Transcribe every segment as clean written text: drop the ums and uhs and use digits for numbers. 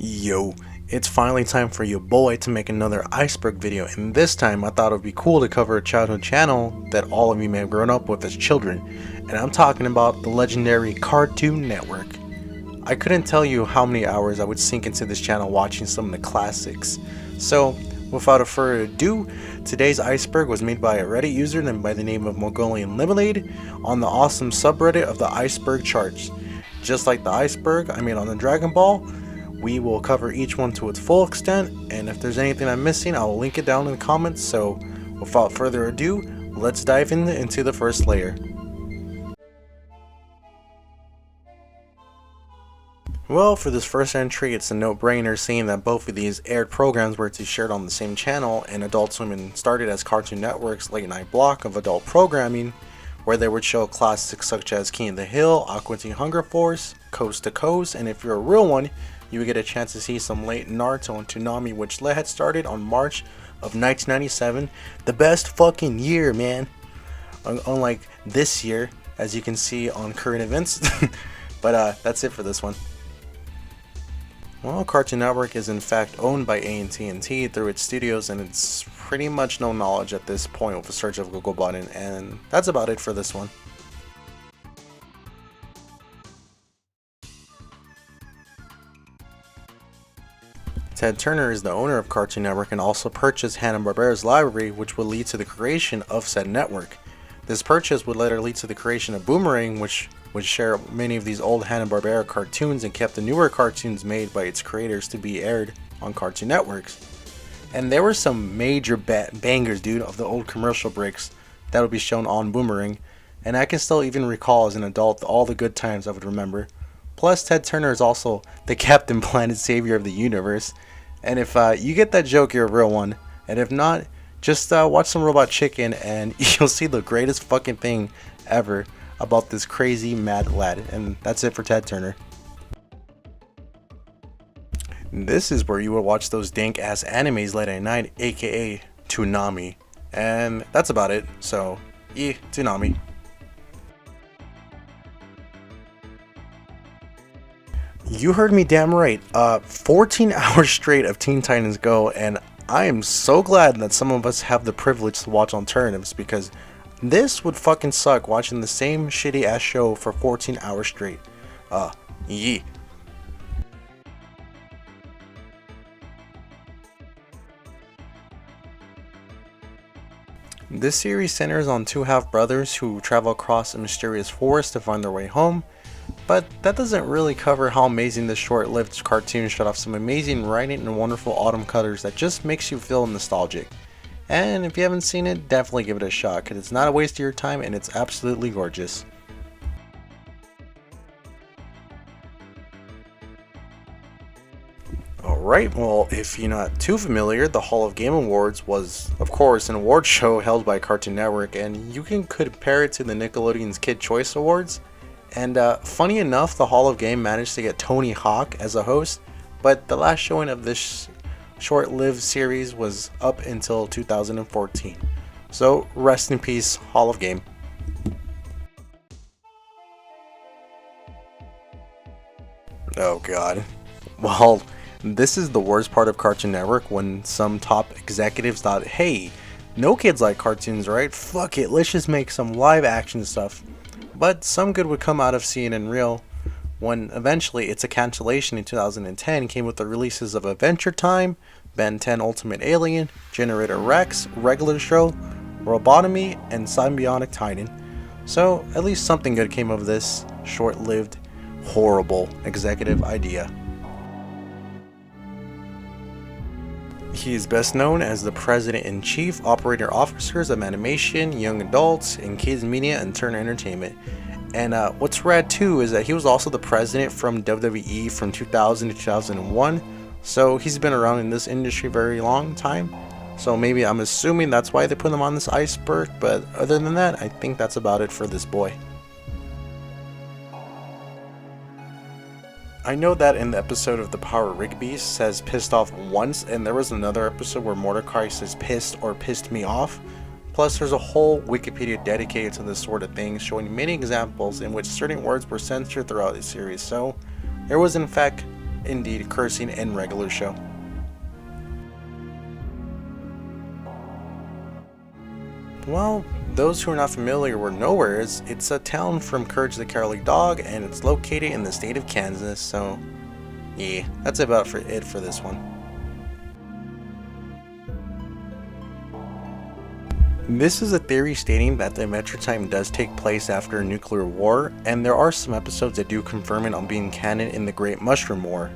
Yo, it's finally time for your boy to make another Iceberg video, and this time I thought it would be cool to cover a childhood channel that all of you may have grown up with as children, and I'm talking about the legendary Cartoon Network. I couldn't tell you how many hours I would sink into this channel watching some of the classics. So, without further ado, today's Iceberg was made by a Reddit user named by the name of Mongolian Lemonade on the awesome subreddit of the Iceberg charts. Just like the Iceberg I made on the Dragon Ball, we will cover each one to its full extent, and if there's anything I'm missing, I will link it down in the comments. So without further ado, let's dive into the first layer. Well, for this first entry, it's a no-brainer seeing that both of these aired programs were to be shared on the same channel, and Adult Swim started as Cartoon Network's late-night block of adult programming, where they would show classics such as King of the Hill, Aqua Teen Hunger Force, Coast to Coast, and if you're a real one, you would get a chance to see some late Naruto and Toonami, which had started on March of 1997. The best fucking year, man. Unlike this year, as you can see on current events. But that's it for this one. Well, Cartoon Network is in fact owned by AT&T through its studios, and it's pretty much no knowledge at this point with a search of Google button, and that's about it for this one. Ted Turner is the owner of Cartoon Network and also purchased Hanna-Barbera's library, which would lead to the creation of said network. This purchase would later lead to the creation of Boomerang, which would share many of these old Hanna-Barbera cartoons and kept the newer cartoons made by its creators to be aired on Cartoon Networks. And there were some major bangers, dude, of the old commercial breaks that would be shown on Boomerang, and I can still even recall as an adult all the good times I would remember. Plus, Ted Turner is also the Captain Planet savior of the universe. And if you get that joke, you're a real one. And if not, just watch some Robot Chicken and you'll see the greatest fucking thing ever about this crazy mad lad. And that's it for Ted Turner. This is where you would watch those dank ass animes late at night, aka Toonami. And that's about it. So, Toonami. You heard me damn right. 14 hours straight of Teen Titans Go, and I am so glad that some of us have the privilege to watch alternatives, because this would fucking suck watching the same shitty ass show for 14 hours straight. Yee. This series centers on two half-brothers who travel across a mysterious forest to find their way home. But that doesn't really cover how amazing this short-lived cartoon showed off some amazing writing and wonderful autumn colors that just makes you feel nostalgic. And if you haven't seen it, definitely give it a shot, because it's not a waste of your time and it's absolutely gorgeous. Alright, well, if you're not too familiar, the Hall of Game Awards was, of course, an award show held by Cartoon Network, and you can compare it to the Nickelodeon's Kid Choice Awards. And funny enough, the Hall of Game managed to get Tony Hawk as a host, but the last showing of this short-lived series was up until 2014. So rest in peace, Hall of Game. Oh god. Well, this is the worst part of Cartoon Network, when some top executives thought, hey, no kids like cartoons, right? Fuck it, let's just make some live action stuff. But some good would come out of seeing it in real, when eventually it's a cancellation in 2010 came with the releases of Adventure Time, Ben 10 Ultimate Alien, Generator Rex, Regular Show, Robotomy, and Symbiotic Titan. So at least something good came of this short-lived, horrible executive idea. He is best known as the President-in-Chief Operator Officers of Animation, Young Adults, and Kids Media and Turner Entertainment. And what's rad too is that he was also the president from WWE from 2000 to 2001. So he's been around in this industry very long time. So maybe I'm assuming that's why they put him on this Iceberg. But other than that, I think that's about it for this boy. I know that in the episode of The Power Rigby says pissed off once, and there was another episode where Mordecai says pissed or pissed me off. Plus, there's a whole Wikipedia dedicated to this sort of thing, showing many examples in which certain words were censored throughout the series, so there was in fact indeed cursing in regular show. Well, those who are not familiar with Nowhere it's a town from Courage the Cowardly Dog, and it's located in the state of Kansas, so yeah, that's about it for this one. This is a theory stating that the Adventure Time does take place after a nuclear war, and there are some episodes that do confirm it on being canon in the Great Mushroom War.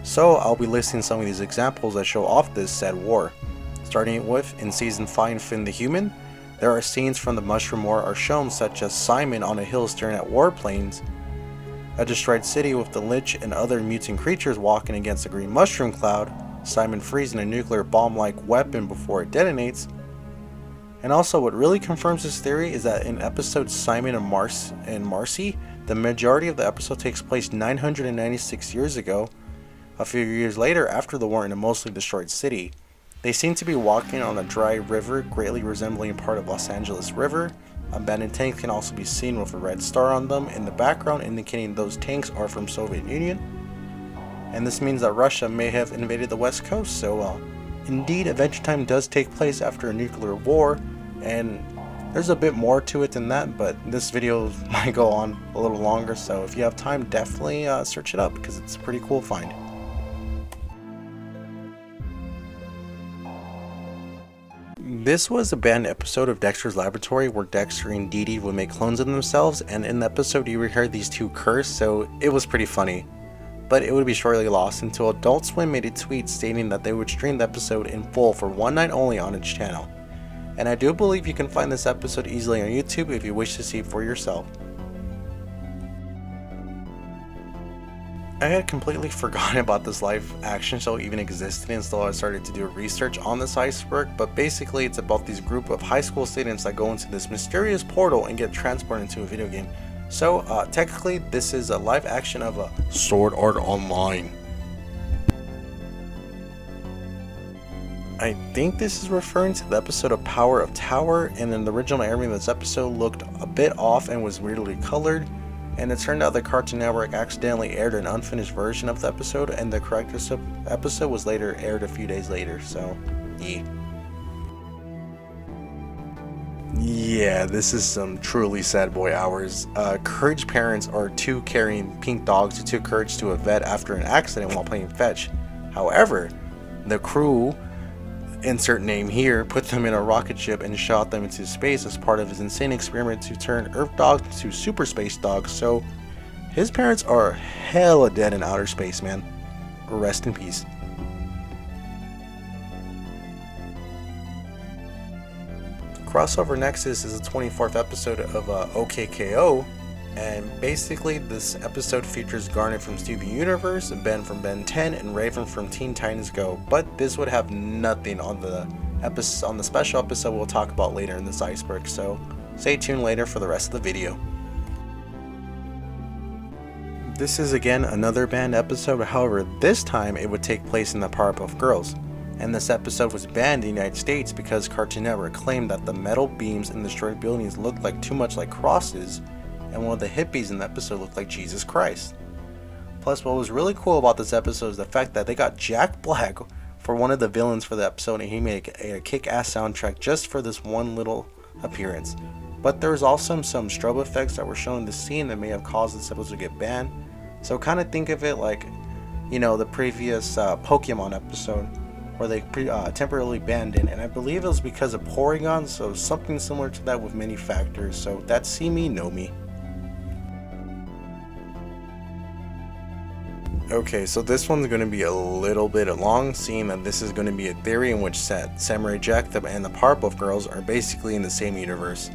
So I'll be listing some of these examples that show off this said war. Starting with, in Season 5 Finn the Human, there are scenes from the Mushroom War are shown, such as Simon on a hill staring at warplanes, a destroyed city with the Lich and other mutant creatures walking against a green mushroom cloud, Simon freezing a nuclear bomb-like weapon before it detonates. And also, what really confirms this theory is that in episode Simon and Marcy, the majority of the episode takes place 996 years ago, a few years later after the war in a mostly destroyed city. They seem to be walking on a dry river, greatly resembling part of Los Angeles River. Abandoned tanks can also be seen with a red star on them in the background, indicating those tanks are from Soviet Union. And this means that Russia may have invaded the West Coast, so indeed, Adventure Time does take place after a nuclear war, and there's a bit more to it than that, but this video might go on a little longer, so if you have time, definitely search it up, because it's a pretty cool find. This was a banned episode of Dexter's Laboratory where Dexter and Dee Dee would make clones of themselves, and in the episode you would hear these two curse, so it was pretty funny. But it would be shortly lost until Adult Swim made a tweet stating that they would stream the episode in full for one night only on its channel. And I do believe you can find this episode easily on YouTube if you wish to see it for yourself. I had completely forgotten about this live action show even existed until I started to do research on this Iceberg, but basically it's about these group of high school students that go into this mysterious portal and get transported into a video game. So technically this is a live action of a Sword Art Online. I think this is referring to the episode of Power of Tower, and in the original airing of this episode looked a bit off and was weirdly colored, and it turned out the Cartoon Network accidentally aired an unfinished version of the episode, and the correct episode was later aired a few days later, so yeah. Yeah, this is some truly sad boy hours. Courage parents are two carrying pink dogs who took Courage to a vet after an accident while playing fetch. However, the crew, insert name here, put them in a rocket ship and shot them into space as part of his insane experiment to turn Earth dogs into super space dogs, so his parents are hella dead in outer space, man. Rest in peace. Crossover Nexus is the 24th episode of OKKO, and basically this episode features Garnet from Steven Universe, Ben from Ben 10, and Raven from Teen Titans Go, but this would have nothing on the special episode we'll talk about later in this Iceberg, so stay tuned later for the rest of the video. This is again another banned episode, however this time it would take place in the Powerpuff Girls. And this episode was banned in the United States because Cartoon Network claimed that the metal beams in destroyed buildings looked like too much like crosses, and one of the hippies in the episode looked like Jesus Christ. Plus, what was really cool about this episode is the fact that they got Jack Black for one of the villains for the episode, and he made a kick-ass soundtrack just for this one little appearance. But there was also some strobe effects that were shown in the scene that may have caused this episode to get banned. So kind of think of it like, you know, the previous Pokemon episode, where they temporarily banned it, and I believe it was because of Porygon, so something similar to that with many factors, so that's see me, know me. Okay, so this one's going to be a little bit long, seeing that this is going to be a theory in which Samurai Jack and the Powerpuff Girls are basically in the same universe.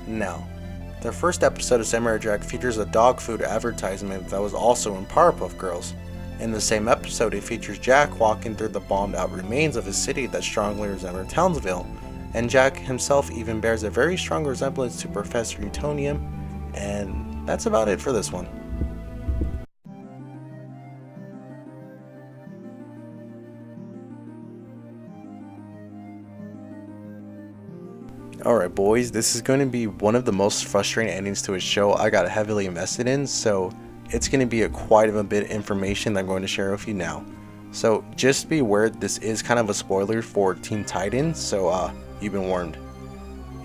Now, the first episode of Samurai Jack features a dog food advertisement that was also in Powerpuff Girls. In the same episode, it features Jack walking through the bombed out remains of a city that strongly resembles Townsville, and Jack himself even bears a very strong resemblance to Professor Utonium, and that's about it for this one. Alright boys, this is going to be one of the most frustrating endings to a show I got heavily invested in, so it's going to be quite a bit of information that I'm going to share with you now. So just be aware, this is kind of a spoiler for Teen Titans, so you've been warned.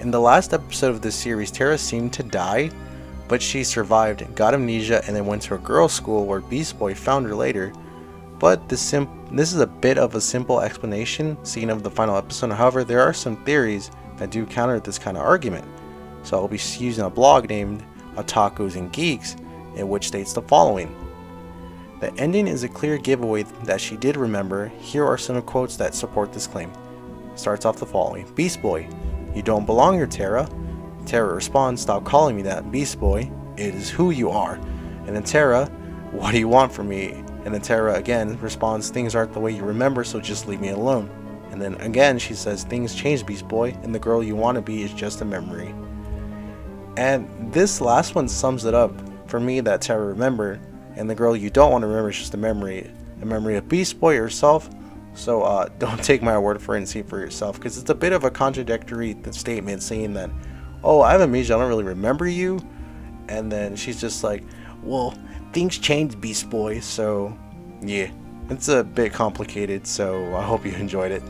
In the last episode of this series, Terra seemed to die, but she survived, got amnesia, and then went to a girls' school where Beast Boy found her later. But this is a bit of a simple explanation seen of the final episode. However, there are some theories that do counter this kind of argument. So I'll be using a blog named Otakus and Geeks, in which states the following. The ending is a clear giveaway that she did remember. Here are some quotes that support this claim. Starts off the following. Beast Boy, you don't belong here, Terra. Terra responds, stop calling me that, Beast Boy. It is who you are. And then Terra, what do you want from me? And then Terra again responds, things aren't the way you remember, so just leave me alone. And then again she says, things change, Beast Boy, and the girl you want to be is just a memory. And this last one sums it up for me, that Terra remembered, and the girl you don't want to remember is just a memory of Beast Boy herself. So don't take my word for it and see it for yourself, because it's a bit of a contradictory statement saying that, oh, I have amnesia, I don't really remember you. And then she's just like, well, things change, Beast Boy. So yeah, it's a bit complicated, so I hope you enjoyed it.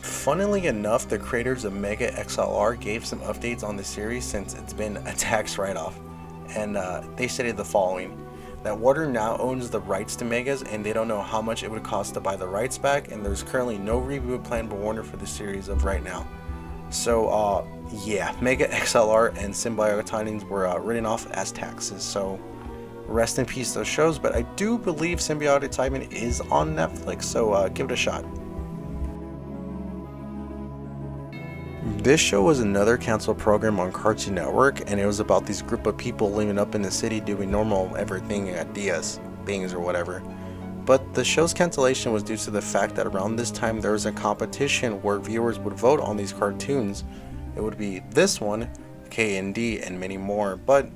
Funnily enough, the creators of Mega XLR gave some updates on the series since it's been a tax write-off, and they stated the following: that Warner now owns the rights to Megas, and they don't know how much it would cost to buy the rights back, and there's currently no reboot plan by Warner for the series of right now. So yeah, Mega XLR and Symbiotic Titans were written off as taxes, so rest in peace those shows. But I do believe Symbiotic Titan is on Netflix, so give it a shot. This show was another canceled program on Cartoon Network, and it was about these group of people living up in the city doing normal everything ideas, things or whatever. But the show's cancellation was due to the fact that around this time there was a competition where viewers would vote on these cartoons. It would be this one, K&D, and many more, but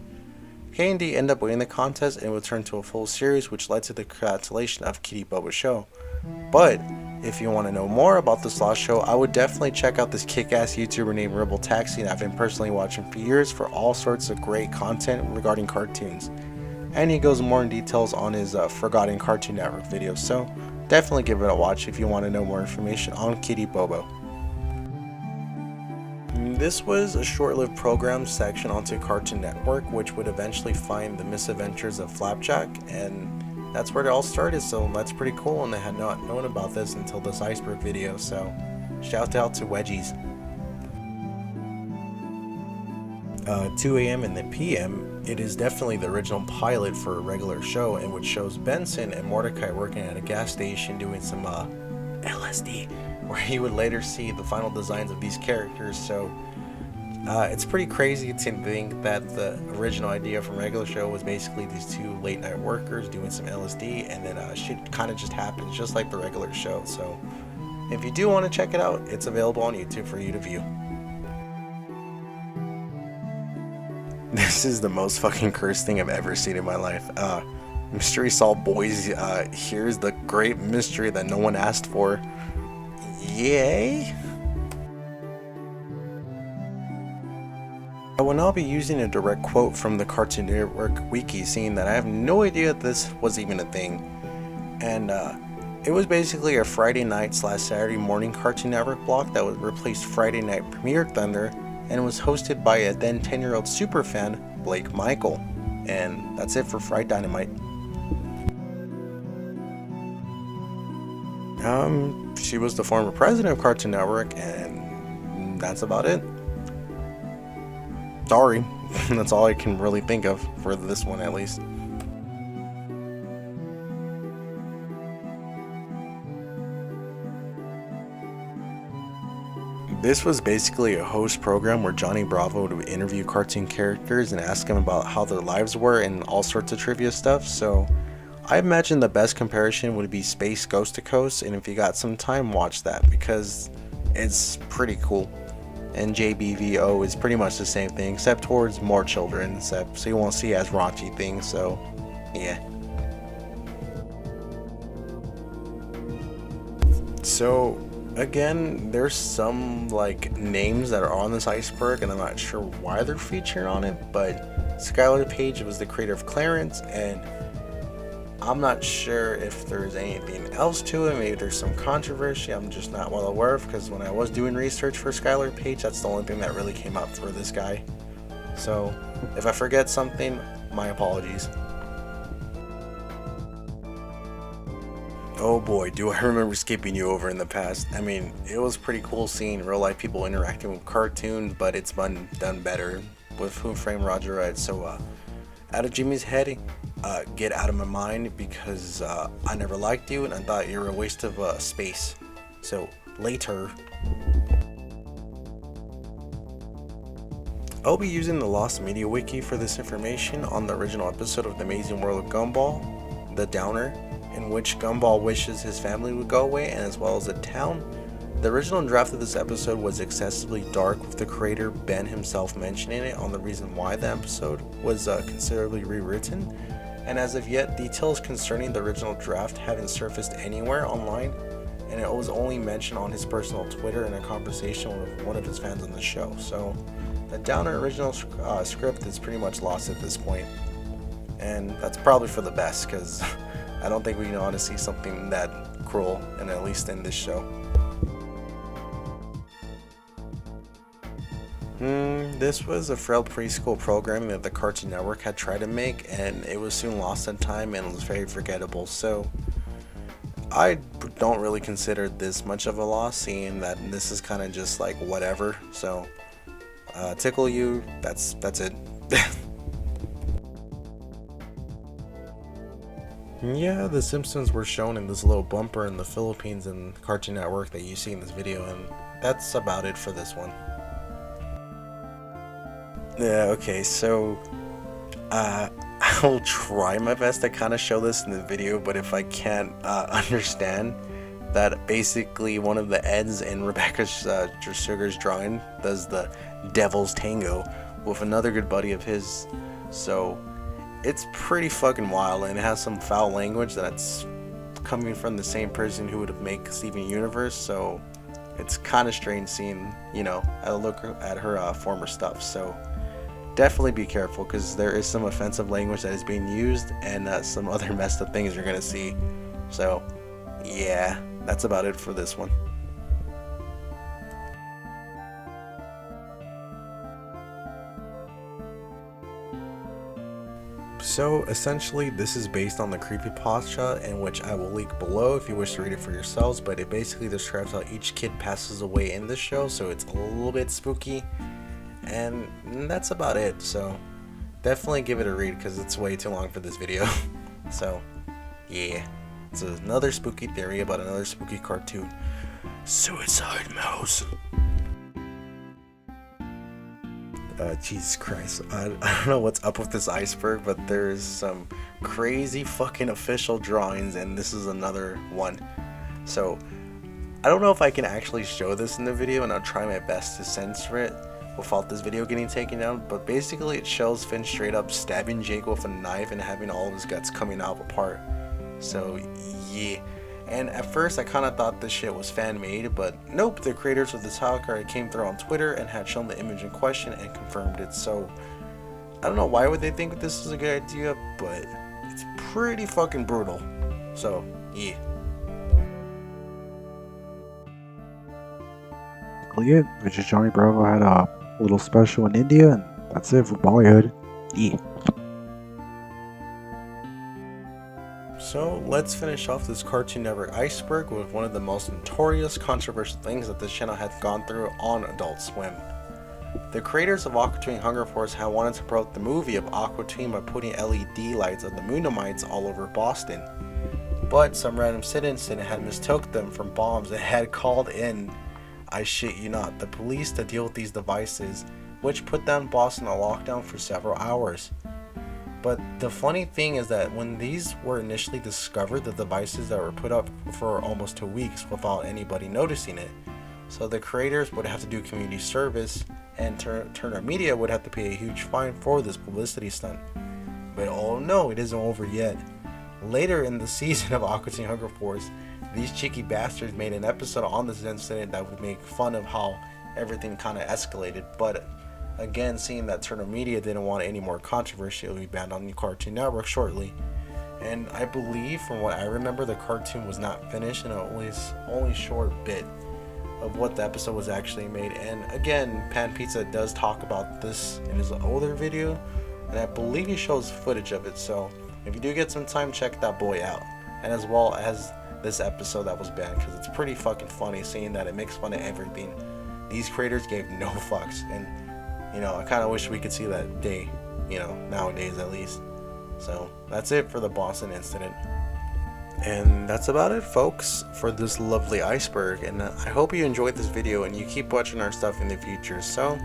K&D ended up winning the contest and it would turn to a full series, which led to the cancellation of Kitty Boba's show. But if you want to know more about this lost show, I would definitely check out this kick-ass YouTuber named Rebel Taxi, and I've been personally watching for years for all sorts of great content regarding cartoons. And he goes more in details on his Forgotten Cartoon Network videos, so definitely give it a watch if you want to know more information on Kitty Bobo. This was a short-lived program section onto Cartoon Network, which would eventually find the misadventures of Flapjack, and that's where it all started, so that's pretty cool, and I had not known about this until this Iceberg video, so shout out to Wedgies. 2 a.m. and then p.m. it is definitely the original pilot for a regular show, in which shows Benson and Mordecai working at a gas station doing some LSD, where he would later see the final designs of these characters. So it's pretty crazy to think that the original idea from regular show was basically these two late night workers doing some LSD, and then shit kind of just happens just like the regular show. So if you do want to check it out, it's available on YouTube for you to view. This is the most fucking cursed thing I've ever seen in my life. Mystery Solved Boys, here's the great mystery that no one asked for. Yay! I will now be using a direct quote from the Cartoon Network wiki, seeing that I have no idea that this was even a thing. And it was basically a Friday night / Saturday morning Cartoon Network block that would replace Friday Night Premiere Thunder, and was hosted by a then 10-year-old superfan, Blake Michael. And that's it for Friday Dynamite. She was the former president of Cartoon Network, and that's about it. Sorry, that's all I can really think of for this one, at least. This was basically a host program where Johnny Bravo would interview cartoon characters and ask them about how their lives were and all sorts of trivia stuff. So I imagine the best comparison would be Space Ghost to Coast, and if you got some time, watch that because it's pretty cool. And JBVO is pretty much the same thing, except towards more children, so you won't see as raunchy things, so yeah. So Again, there's some like names that are on this iceberg, and I'm not sure why they're featured on it. But Skylar Page was the creator of Clarence, and I'm not sure if there's anything else to it. Maybe there's some controversy I'm just not well aware of, because when I was doing research for Skylar Page, that's the only thing that really came up for this guy. So if I forget something, my apologies. Oh boy, do I remember skipping you over in the past. I mean, it was pretty cool seeing real life people interacting with cartoons, but it's been done better with Who Framed Roger Rabbit. So out of Jimmy's head, get out of my mind, because I never liked you and I thought you were a waste of space. So later. I'll be using the Lost Media Wiki for this information on the original episode of The Amazing World of Gumball, The Downer, in which Gumball wishes his family would go away, and as well as the town. The original draft of this episode was excessively dark, with the creator Ben himself mentioning it on the reason why the episode was considerably rewritten, and as of yet, details concerning the original draft haven't surfaced anywhere online, and it was only mentioned on his personal Twitter in a conversation with one of his fans on the show. So the Downer original script is pretty much lost at this point, and that's probably for the best, because I don't think we know how to see something that cruel, and at least in this show. This was a frail preschool program that the Cartoon Network had tried to make, and it was soon lost in time and was very forgettable. So I don't really consider this much of a loss, seeing that this is kind of just like whatever. So tickle you, that's it. Yeah, The Simpsons were shown in this little bumper in the Philippines and Cartoon Network that you see in this video, and that's about it for this one. Yeah, okay, so I'll try my best to kind of show this in the video, but if I can't understand that basically one of the Eds in Rebecca Sugar's drawing does the Devil's Tango with another good buddy of his. So it's pretty fucking wild, and it has some foul language that's coming from the same person who would make Steven Universe. So it's kind of strange seeing, I look at her former stuff. So definitely be careful, because there is some offensive language that is being used, and some other messed up things you're gonna see. So yeah, that's about it for this one. So essentially, this is based on the creepypasta, in which I will link below if you wish to read it for yourselves, but it basically describes how each kid passes away in this show, so it's a little bit spooky, and that's about it. So definitely give it a read, because it's way too long for this video. So yeah, it's another spooky theory about another spooky cartoon, Suicide Mouse. Jesus Christ, I don't know what's up with this iceberg, but there's some crazy fucking official drawings, and this is another one. So I don't know if I can actually show this in the video, and I'll try my best to censor it without this video getting taken down, but basically it shows Finn straight up stabbing Jake with a knife and having all of his guts coming out apart. So yeah. And at first I kind of thought this shit was fan made, but nope, the creators of this title card came through on Twitter and had shown the image in question and confirmed it. So I don't know why would they think this is a good idea, but it's pretty fucking brutal. So yeah. It, which is Johnny Bravo had a little special in India, and that's it for Bollywood. Yeah. So let's finish off this Cartoon Network iceberg with one of the most notorious controversial things that this channel had gone through on Adult Swim. The creators of Aqua Teen Hunger Force had wanted to promote the movie of Aqua Teen by putting LED lights of the Moonamites all over Boston. But some random citizen had mistook them for bombs and had called in, I shit you not, the police to deal with these devices, which put down Boston on lockdown for several hours. But the funny thing is that when these were initially discovered, the devices that were put up for almost 2 weeks without anybody noticing it. So the creators would have to do community service, and Turner Media would have to pay a huge fine for this publicity stunt. But oh no, it isn't over yet. Later in the season of Aqua Teen Hunger Force, these cheeky bastards made an episode on this incident that would make fun of how everything kind of escalated. But again, seeing that Turner Media didn't want any more controversy, it will be banned on the Cartoon Network shortly. And I believe, from what I remember, the cartoon was not finished, and it was only short bit of what the episode was actually made. And again, Pan Pizza does talk about this in his older video, and I believe he shows footage of it. So if you do get some time, check that boy out, and as well as this episode that was banned, because it's pretty fucking funny seeing that it makes fun of everything. These creators gave no fucks, and I kind of wish we could see that day, nowadays at least. So that's it for the Boston incident. And that's about it, folks, for this lovely Iceberg. And I hope you enjoyed this video and you keep watching our stuff in the future. So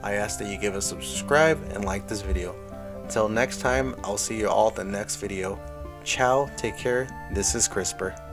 I ask that you give us a subscribe and like this video. Until next time, I'll see you all at the next video. Ciao, take care. This is CRISPR.